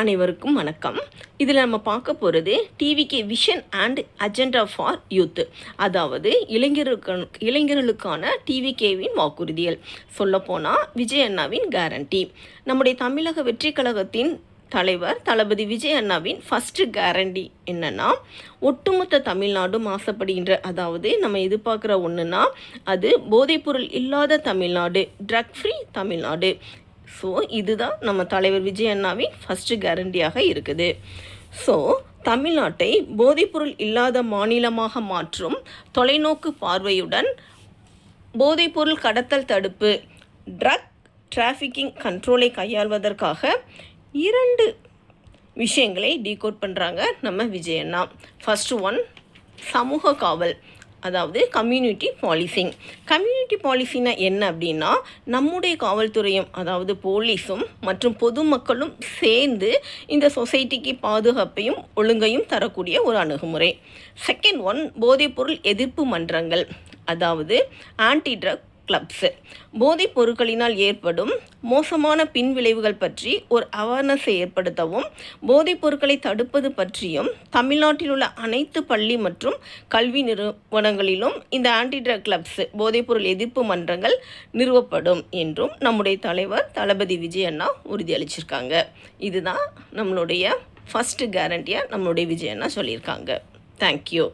அனைவருக்கும் வணக்கம். இதில் நம்ம பார்க்க போகிறது TVK vision and agenda for youth, அதாவது இளைஞர்களுக்கான டிவிகேவின் வாக்குறுதிகள். சொல்லப்போனால் விஜய் அண்ணாவின் கேரண்டி. நம்முடைய தமிழக வெற்றி கழகத்தின் தலைவர் தளபதி விஜய் அண்ணாவின் ஃபஸ்ட்டு கேரண்டி என்னென்னா, ஒட்டுமொத்த தமிழ்நாடும் ஆசைப்படுகின்ற, அதாவது நம்ம எதிர்பார்க்குற ஒன்றுனா அது போதைப்பொருள் இல்லாத Tamil Nadu, drug free Tamil Nadu. So இதுதான் நம்ம தலைவர் விஜய் அண்ணாவின் ஃபஸ்ட்டு கேரண்டியாக இருக்குது. ஸோ தமிழ்நாட்டை போதைப்பொருள் இல்லாத மாநிலமாக மாற்றும் தொலைநோக்கு பார்வையுடன் போதைப்பொருள் கடத்தல் தடுப்பு, ட்ரக் டிராஃபிக்கிங் கண்ட்ரோலை கையாள்வதற்காக 2 விஷயங்களை டீகோட் பண்ணுறாங்க நம்ம விஜய் அண்ணா. ஃபஸ்ட்டு ஒன், சமூக காவல், அதாவது கம்யூனிட்டி பாலிசிங். கம்யூனிட்டி பாலிசினா என்ன அப்படின்னா, நம்முடைய காவல்துறையும் அதாவது போலீஸும் மற்றும் பொதுமக்களும் சேர்ந்து இந்த சொசைட்டிக்கு பாதுகாப்பையும் ஒழுங்கையும் தரக்கூடிய ஒரு அணுகுமுறை. செகண்ட் ஒன், போதைப்பொருள் எதிர்ப்பு மன்றங்கள், அதாவது ஆன்டி ட்ரக் கிளப்ஸு. போதைப் பொருட்களினால் ஏற்படும் மோசமான பின்விளைவுகள் பற்றி ஒரு அவேர்னஸை ஏற்படுத்தவும், போதைப் பொருட்களை தடுப்பது பற்றியும் தமிழ்நாட்டில் உள்ள அனைத்து பள்ளி மற்றும் கல்வி நிறுவனங்களிலும் இந்த ஆன்டி ட்ரக் கிளப்ஸ், போதைப்பொருள் எதிர்ப்பு மன்றங்கள் நிறுவப்படும் என்றும் நம்முடைய தலைவர் தளபதி விஜய் அண்ணா உறுதியளிச்சிருக்காங்க. இதுதான் நம்மளுடைய ஃபஸ்ட்டு கேரண்டியாக நம்மளுடைய விஜய் அண்ணா சொல்லியிருக்காங்க. தேங்க்யூ.